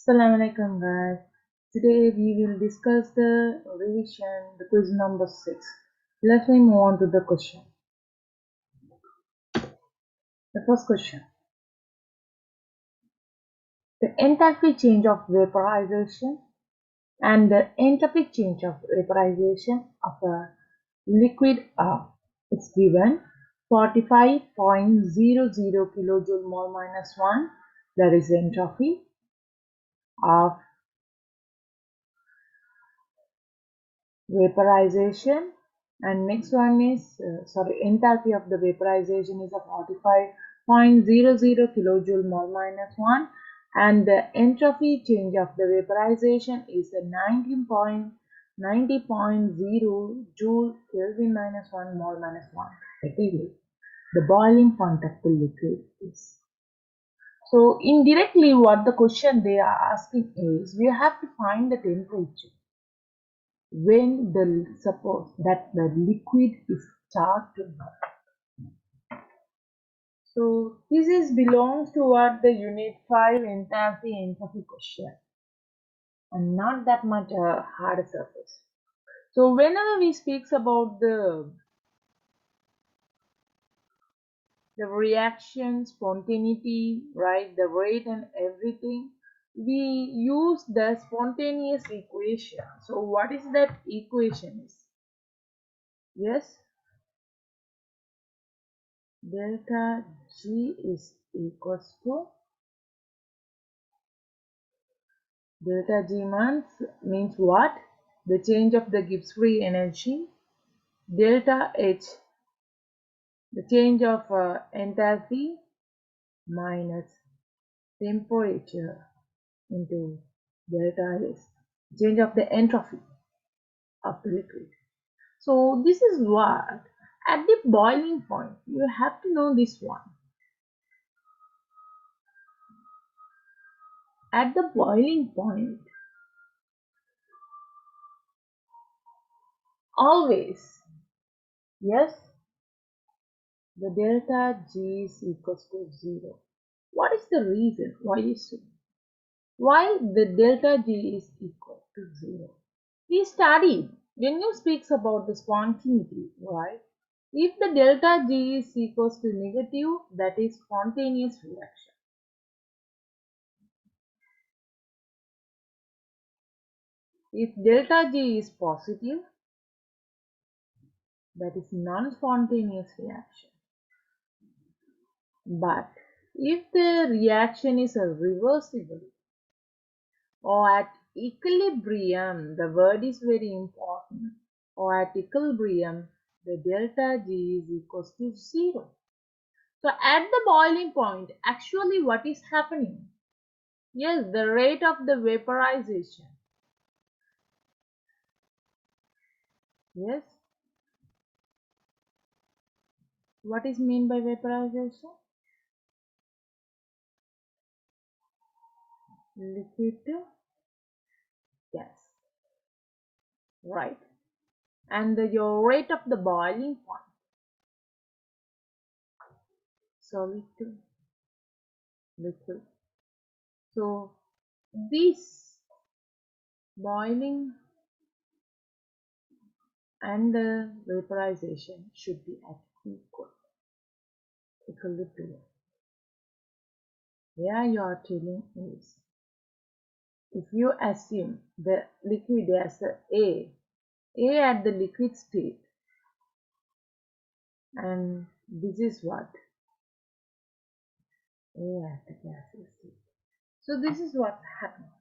Assalamu alaikum guys. Today we will discuss the revision, the quiz number 6. Let me move on to the question. The first question. The enthalpy change of vaporization and the entropy change of vaporization of a liquid are. It's given 45.00 kilojoule mole minus 1, that is the entropy of vaporization, and next one is enthalpy of the vaporization is a 45.00 kilojoule mole minus 1, and the entropy change of the vaporization is a 19.90.0 joule Kelvin minus 1 mole minus 1 material. The boiling point of the liquid is. So indirectly what the question they are asking is, we have to find the temperature when suppose that the liquid is start to burn. So this is belongs toward the unit 5 enthalpy entropy question and not that much hard surface. So whenever we speaks about the reaction spontaneity, right, the rate and everything, we use the spontaneous equation. So what is that equation is? Yes, delta G is equals to delta G means what? The change of the Gibbs free energy. Delta H, the change of enthalpy minus temperature into delta S, change of the entropy of the liquid. So this is what at the boiling point you have to know this one. At the boiling point, always, yes, the delta G is equals to 0. What is the reason why is so? Why the delta G is equal to 0? We studied when you speaks about the spontaneity, right? If the delta G is equals to negative, that is spontaneous reaction. If delta G is positive, that is non-spontaneous reaction. But if the reaction is a reversible or at equilibrium, the word is very important, or at equilibrium, the delta G is equals to 0. So at the boiling point, actually what is happening? Yes, the rate of the vaporization. Yes. What is mean by vaporization? Liquid to gas. Right. And your rate of the boiling point. Solid to liquid. So this boiling and the vaporization should be at equilibrium. Where you are telling is, if you assume the liquid as A at the liquid state, and this is what A at the gaseous state. So this is what happens.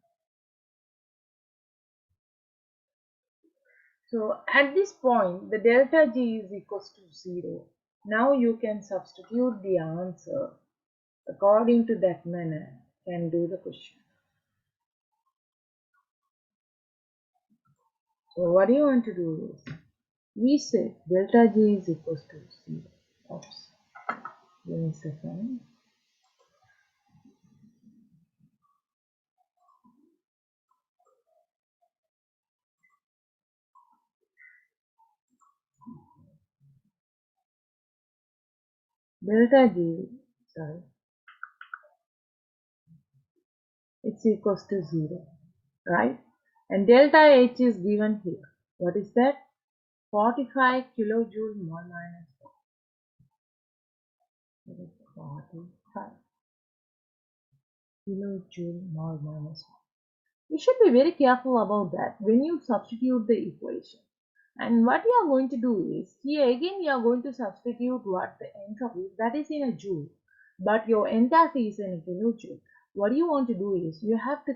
So at this point, the delta G is equals to 0. Now you can substitute the answer according to that manner and do the question. So what do you want to do is, we say delta G is equals to 0. Oops. Give me a second. Delta G, sorry. it's equals to 0, right? And delta H is given here. What is that? 45 kilojoule mole minus 1. That is 45 kilojoule mole minus 1. You should be very careful about that when you substitute the equation. And what you are going to do is, here again you are going to substitute what the entropy, that is in a joule, but your enthalpy is in a kilojoule. What you want to do is, you have to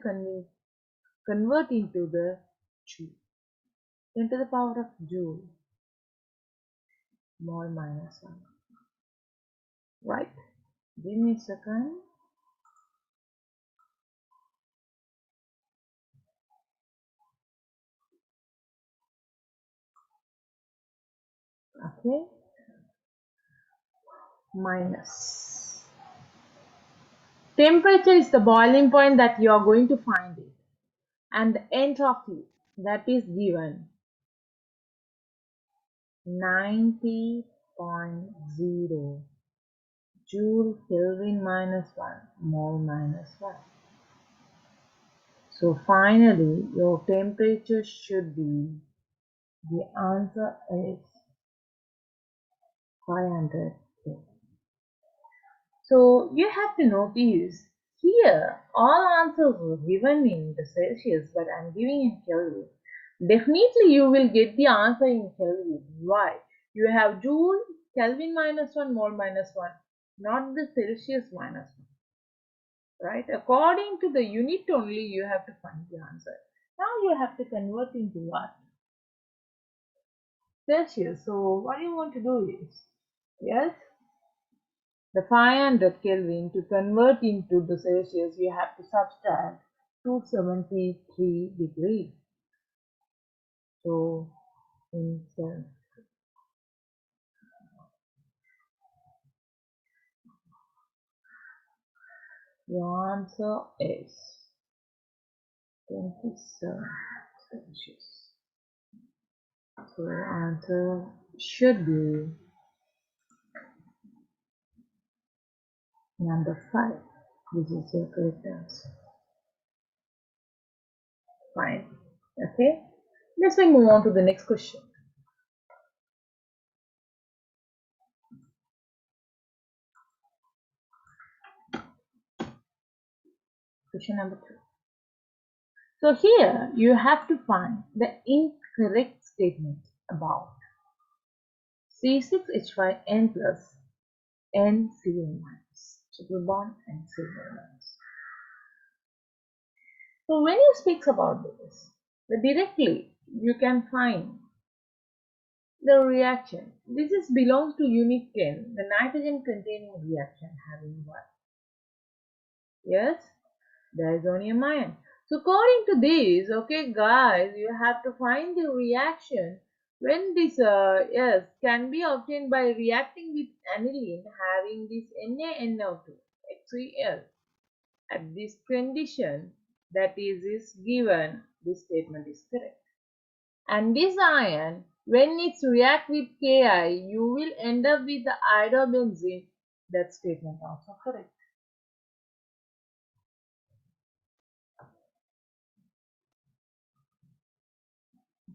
convert into the joule, 10 to the power of joule, mole minus 1, right? Give me a second. Okay, minus. Temperature is the boiling point that you are going to find it, and the entropy that is given 90.0 joule Kelvin minus 1 mole minus 1. So finally your temperature should be, the answer is 500 K. So you have to notice here all answers were given in the Celsius, but I'm giving in Kelvin. Definitely you will get the answer in Kelvin. Why? You have joule Kelvin minus 1 mole minus 1, not the Celsius minus 1. Right? According to the unit only you have to find the answer. Now you have to convert into what? Celsius. So what you want to do is, yes, the 500 Kelvin, to convert into the Celsius you have to subtract 273 degrees. So in Celsius, your answer is 27 Celsius. So answer should be number 5. This is your correct answer. Fine. Okay. Let's move on to the next question. Question number 2. So here you have to find the incorrect statement about C6H5N plus NCl minus, triple bond and Cl minus. So when you speak about this, directly you can find the reaction. This is belongs to unit 10, the nitrogen containing reaction having what? Yes, diazonium ion. So according to this, okay guys, you have to find the reaction when this yes can be obtained by reacting with aniline having this NaNO2 HCl. At this condition, that is given, this statement is correct. And this ion, when it's react with Ki, you will end up with the iodobenzene. That statement also correct.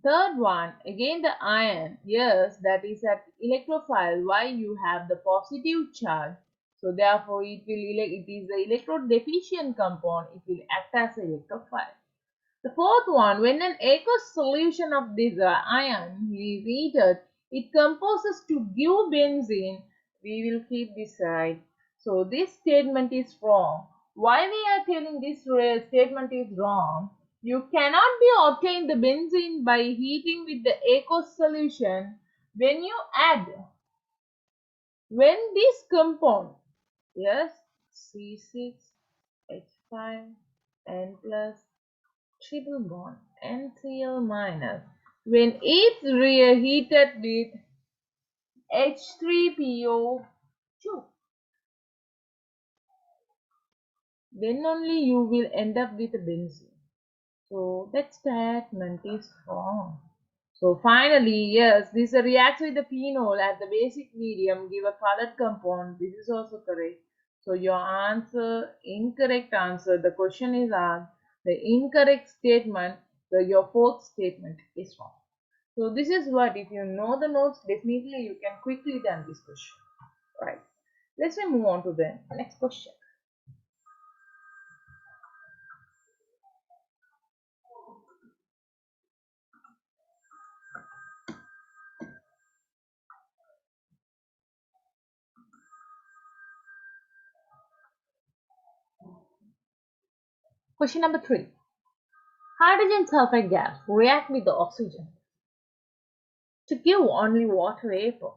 Third one, again the ion, yes, that is at electrophile. Why? You have the positive charge, so therefore it is the electrode deficient compound. It will act as an electrophile. The fourth one, when an aqueous solution of this ion is heated, it composes to give benzene. We will keep this side. So this statement is wrong. Why we are telling this statement is wrong? You cannot be obtained the benzene by heating with the aqueous solution. When you add, when this compound, yes, C6H5 N plus triple bond NCl minus, when it's reheated with H3PO2, then only you will end up with a benzene. So that statement is wrong. So finally, yes, this reacts with the phenol at the basic medium, give a colored compound. This is also correct. So your answer, incorrect answer. The question is asked, the incorrect statement, your fourth statement is wrong. So this is what, if you know the notes, definitely you can quickly done this question. Right. Let's move on to the next question. Question number 3. Hydrogen sulfide gas react with the oxygen to give only water vapor.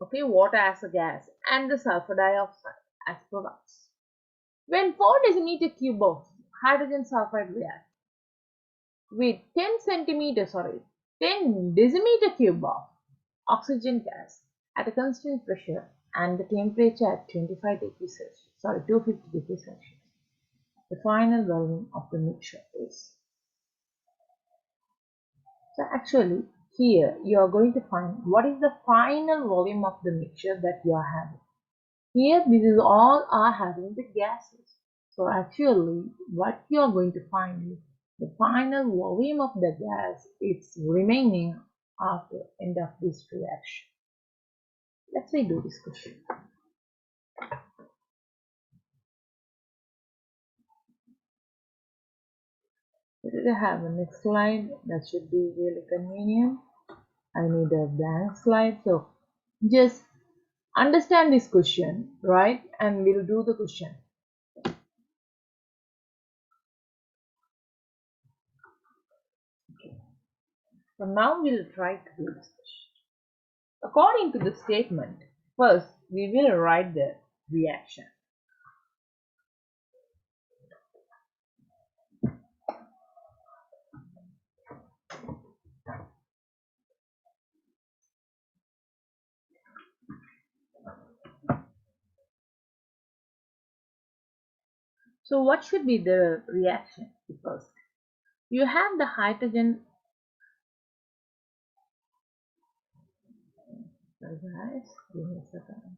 Okay, water as a gas and the sulfur dioxide as products. When 4 decimeter cube of hydrogen sulfide react with 10 decimeter cube of oxygen gas at a constant pressure and the temperature at 25 degrees Celsius, 250 degrees Celsius, the final volume of the mixture is. So actually here you are going to find what is the final volume of the mixture that you are having. Here this is all are having the gases. So actually what you are going to find is the final volume of the gas is remaining after end of this reaction. Let's redo this question. Let us have a next slide. That should be really convenient. I need a blank slide. So just understand this question, right? And we'll do the question. Okay. So now we'll try to do this question. According to the statement, first we will write the reaction. So what should be the reaction first? You have the hydrogen. Sorry guys, give me a second.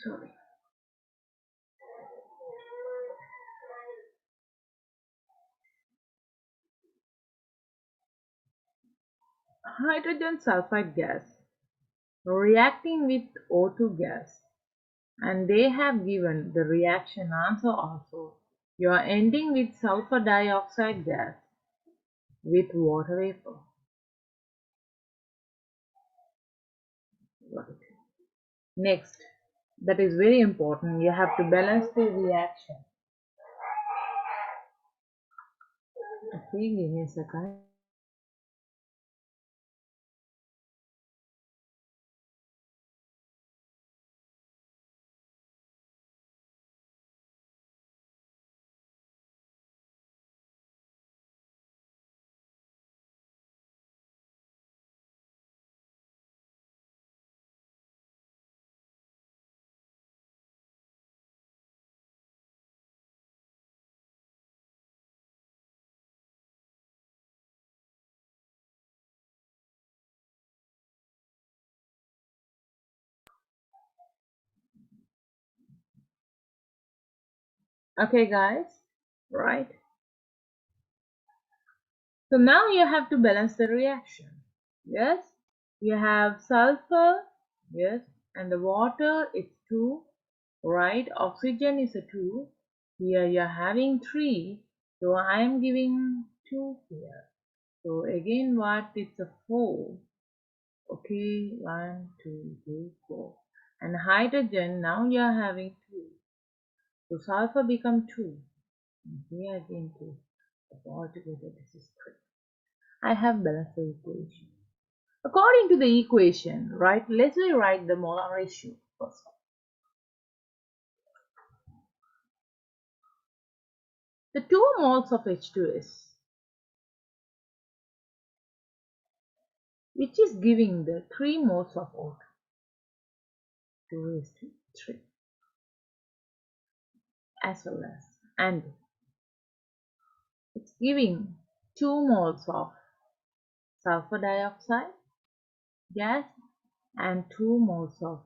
Sorry. Hydrogen sulfide gas reacting with O2 gas, and they have given the reaction answer also. You are ending with sulfur dioxide gas with water vapor. Next, that is very important, you have to balance the reaction. Okay, give me a second. Okay guys, right? So now you have to balance the reaction. Yes, you have sulfur, yes, and the water is 2, right? Oxygen is a 2. Here you are having 3, so I am giving 2 here. So again what, it's a 4. Okay, 1, 2, 3, 4. And hydrogen, now you are having 2. So sulfur become 2. And here again 2. So altogether this is 3. I have balanced the equation. According to the equation, right, let's rewrite the molar ratio first. The 2 moles of H2S, which is giving the 3 moles of O2, 2 raised to 3, as well as and it's giving 2 moles of sulfur dioxide gas and 2 moles of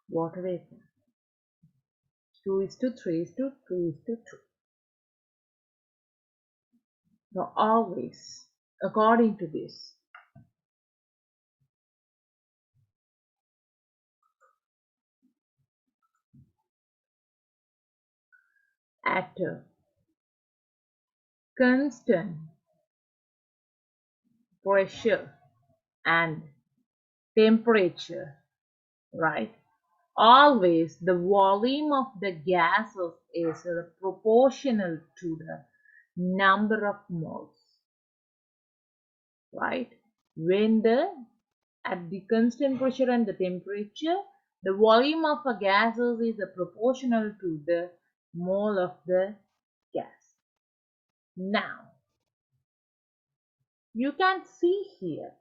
water vapor. 2:3:2:2. So always, according to this, at a constant pressure and temperature, right? Always the volume of the gases is proportional to the number of moles, right? When at the constant pressure and the temperature, the volume of a gases is proportional to the mole of the gas. Now, you can see here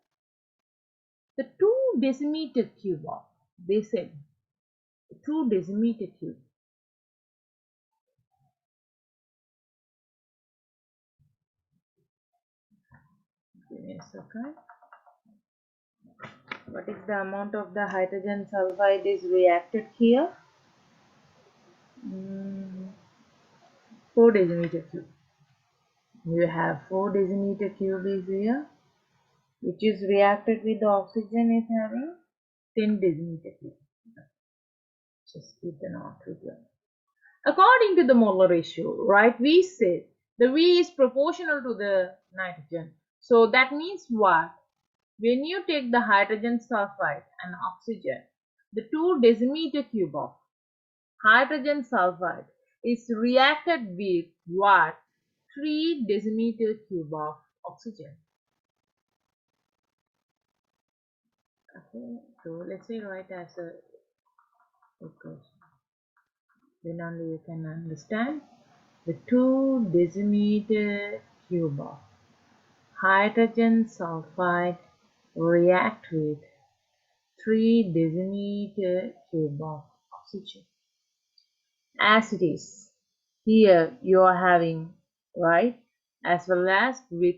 the 2 decimeter cube of, they said 2 decimeter cube. Give me a second. What is the amount of the hydrogen sulfide is reacted here? 4 decimeter cube. You have 4 decimeter cube is here, which is reacted with the oxygen is having 10 decimeter cube. Just keep the note with you. According to the molar ratio, right, we said the V is proportional to the nitrogen. So that means what? When you take the hydrogen sulfide and oxygen, the 2 decimeter cube of hydrogen sulfide is reacted with what? 3 decimeter cube of oxygen. Okay, so let's say write as a equation. Then only you can understand. The 2 decimeter cube of hydrogen sulfide react with 3 decimeter cube of oxygen. As it is, here you are having, right, as well as with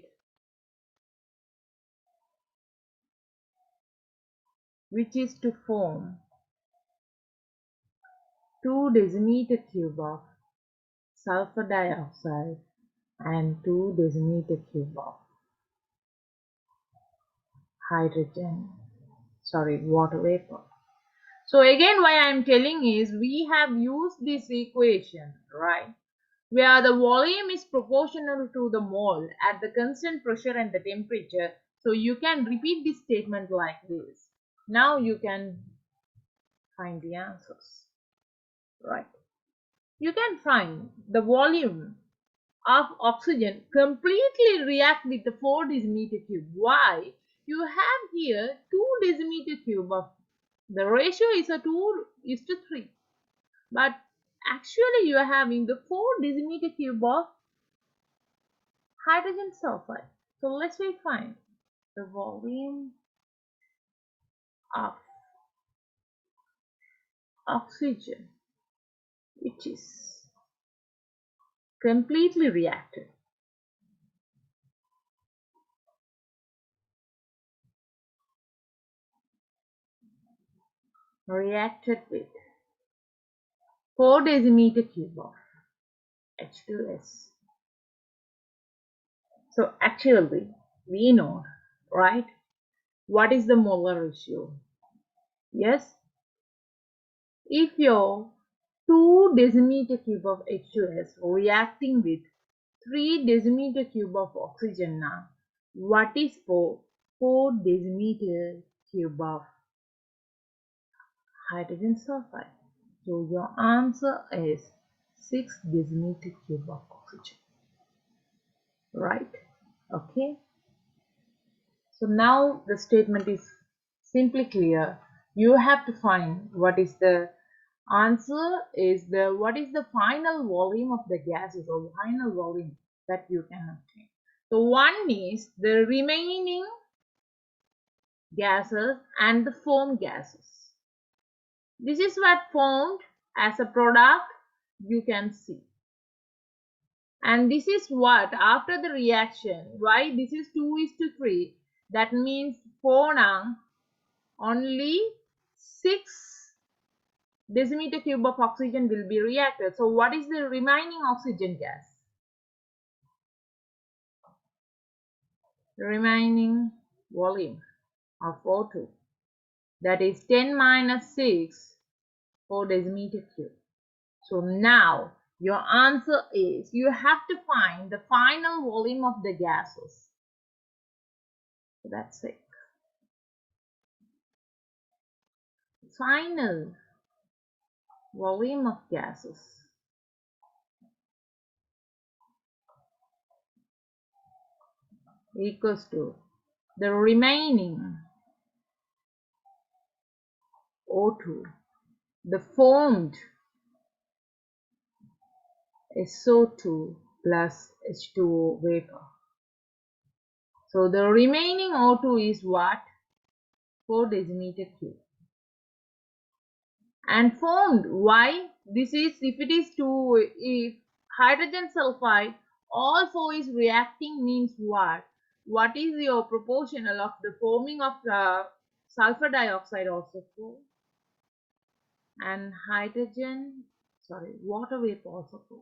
which is to form 2 decimeter cube of sulfur dioxide and 2 decimeter cube of water vapor. So again, why I am telling is we have used this equation, right, where the volume is proportional to the mole at the constant pressure and the temperature. So you can repeat this statement like this. Now you can find the answers, right? You can find the volume of oxygen completely react with the 4 decimeter cube. Why? You have here 2 decimeter cube of, the ratio is a 2:3, but actually you are having the 4 decimeter cube of hydrogen sulfide. So let's find the volume of oxygen which is completely reacted with 4 decimeter cube of H2S. So actually we know, right, what is the molar ratio? Yes, if your 2 decimeter cube of H2S reacting with 3 decimeter cube of oxygen, now what is 4 decimeter cube of hydrogen sulfide? So your answer is 6 decimeter cube of oxygen, right? Okay, so now the statement is simply clear. You have to find what is the answer is what is the final volume of the gases or final volume that you can obtain. So one is the remaining gases and the formed gases. This is what formed as a product you can see. And this is what after the reaction, why this is 2:3, that means for now only 6 decimeter cube of oxygen will be reacted. So what is the remaining oxygen gas? The remaining volume of O2, that is 10 minus 6 per decimeter cube. So now your answer is you have to find the final volume of the gases. So that's it. Final volume of gases equals to the remaining O2, the formed SO2 plus H2O vapor. So the remaining O2 is what? 4 decimeter cube. And formed, why? This is, if it is 2, if hydrogen sulfide, all 4 is reacting means what? What is your proportional of the forming of sulfur dioxide also 4? And water vapor also 4.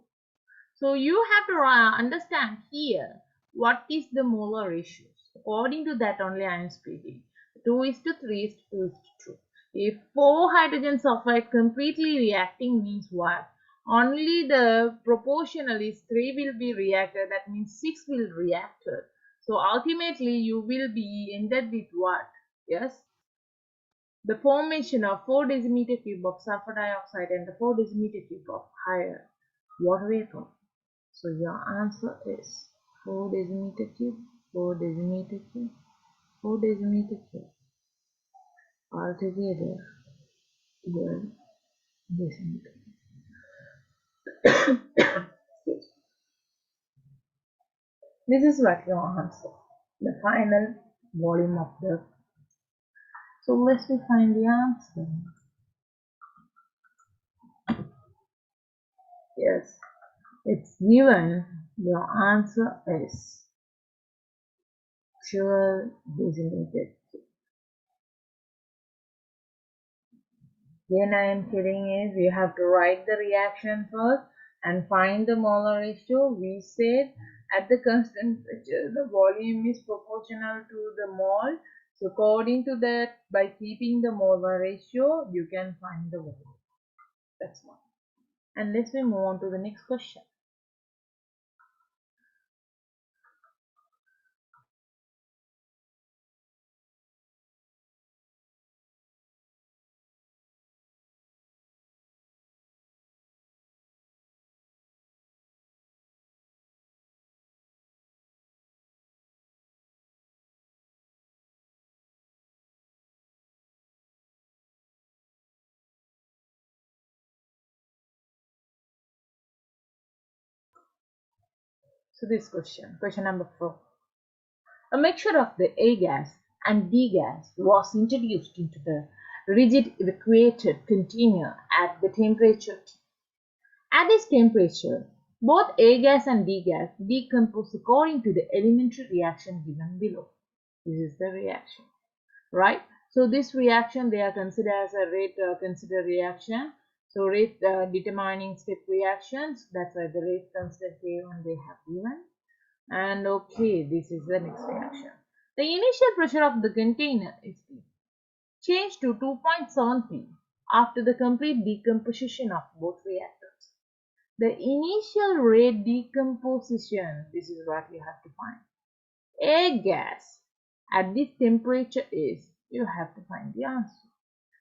So you have to understand here what is the molar ratios. According to that only I am speaking. 2:3:2:2. If 4 hydrogen sulfide completely reacting means what? Only the proportional is 3 will be reacted. That means 6 will reacted. So ultimately you will be ended with what? Yes. The formation of 4 decimeter cube of sulfur dioxide and the 4 decimeter cube of higher water vapor. So your answer is 4 decimeter cube, 4 decimeter cube, 4 decimeter cube. Altogether 12 decimeter cube. This is what your answer. The final volume of the. So let's find the answer. Yes, it's given. Your answer is 12 decimeter cube. Again, I am telling is you have to write the reaction first and find the molar ratio. We said at the constant temperature, the volume is proportional to the mole. So according to that, by keeping the molar ratio, you can find the volume. That's one. And let's move on to the next question. So this question number 4. A mixture of the A gas and D gas was introduced into the rigid evacuated container at the temperature T. At this temperature, both A gas and D gas decompose according to the elementary reaction given below. This is the reaction, right? So this reaction they are considered as a rate considered reaction. So rate determining step reactions. That's why the rate constant K1 they have given. And okay, this is the next reaction. The initial pressure of the container is changed to 2.7 P after the complete decomposition of both reactors. The initial rate decomposition, this is what we have to find. A gas at this temperature is, you have to find the answer.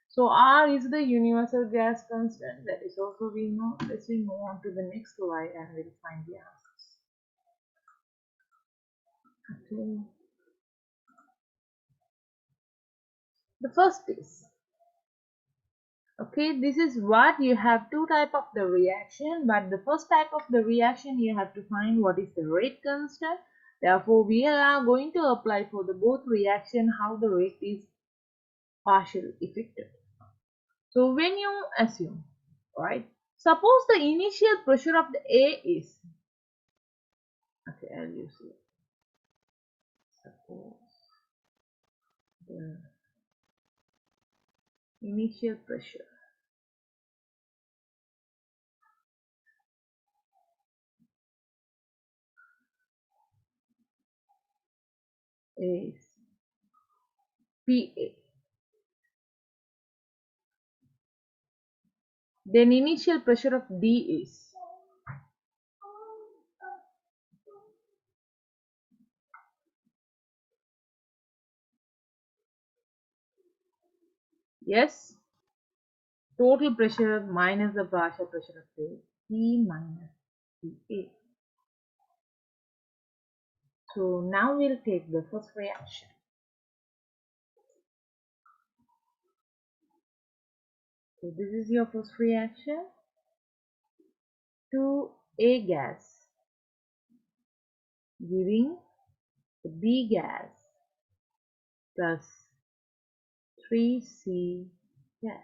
So R is the universal gas constant, that is also we know. Let's move on to the next slide and we'll find the answers. Okay. The first is, okay, this is what you have two type of the reaction, but the first type of the reaction you have to find what is the rate constant. Therefore, we are going to apply for the both reaction how the rate is partially affected. So when you assume, right? Suppose the initial pressure of the A is, okay, I'll use it. Suppose the initial pressure is PA. Then initial pressure of D is, yes, total pressure minus the partial pressure of the P minus PA. So now we'll take the first reaction. So this is your first reaction. 2A gas giving the B gas plus 3C gas.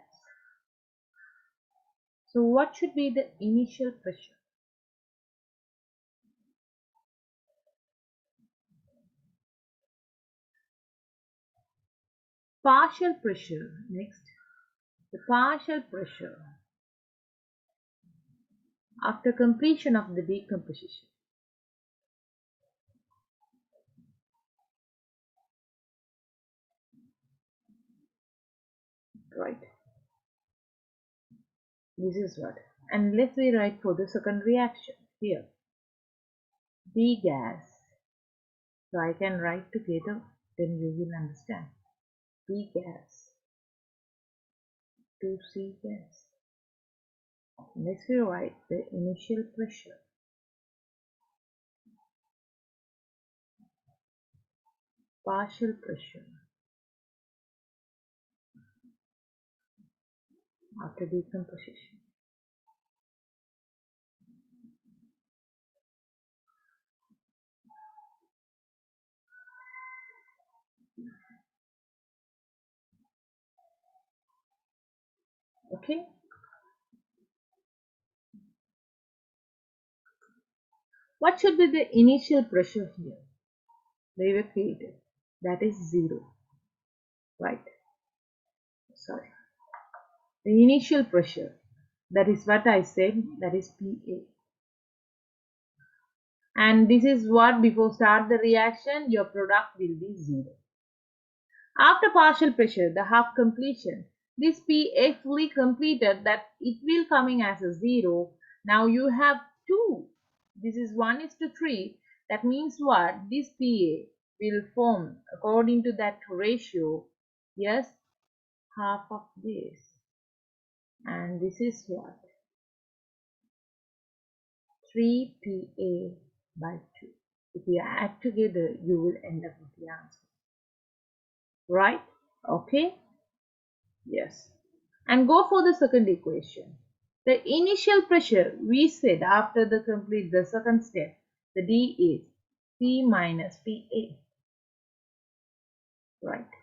So what should be the initial pressure? Partial pressure. Next, the partial pressure after completion of the decomposition. Right. This is what. And let's rewrite for the second reaction here. B gas. So I can write together, then you will understand. B gas, 2C gas. Next we write the initial pressure. Partial pressure after decomposition. Okay. What should be the initial pressure here? They were created. That is 0. Right. Sorry. The initial pressure. That is what I said. That is PA. And this is what before start the reaction your product will be 0. After partial pressure, the half completion, this PA fully completed, that it will coming as a 0. Now you have 2. This is 1:3. That means what? This PA will form according to that ratio. Yes, half of this. And this is what? 3 PA by 2. If you add together, you will end up with the answer. Right? Okay? Yes. And go for the second equation. The initial pressure we said after the complete the second step, the D is P minus PA. Right.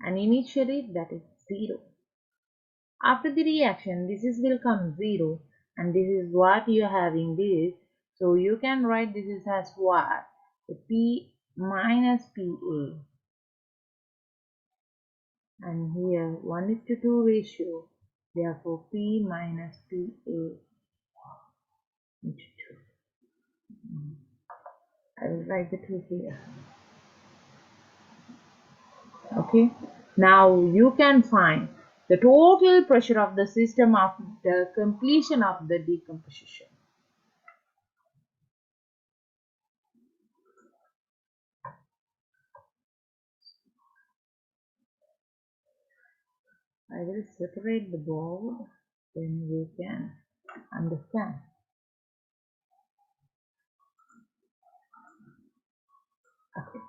And initially that is 0. After the reaction, this is will come 0, and this is what you are having this. So you can write this is as what? The P minus PA. And here 1:2 ratio, therefore P minus PA into 2. I will write the 2 here. Okay. Now you can find the total pressure of the system after the completion of the decomposition. I will separate the board, then you can understand. Okay.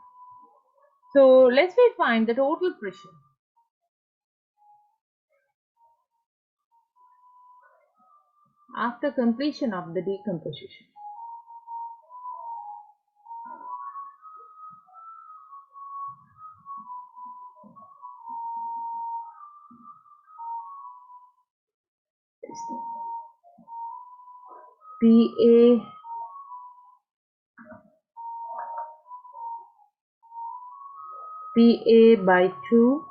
So let's find the total pressure. After completion of the decomposition. Pa by 2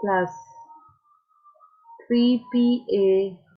plus 3Pa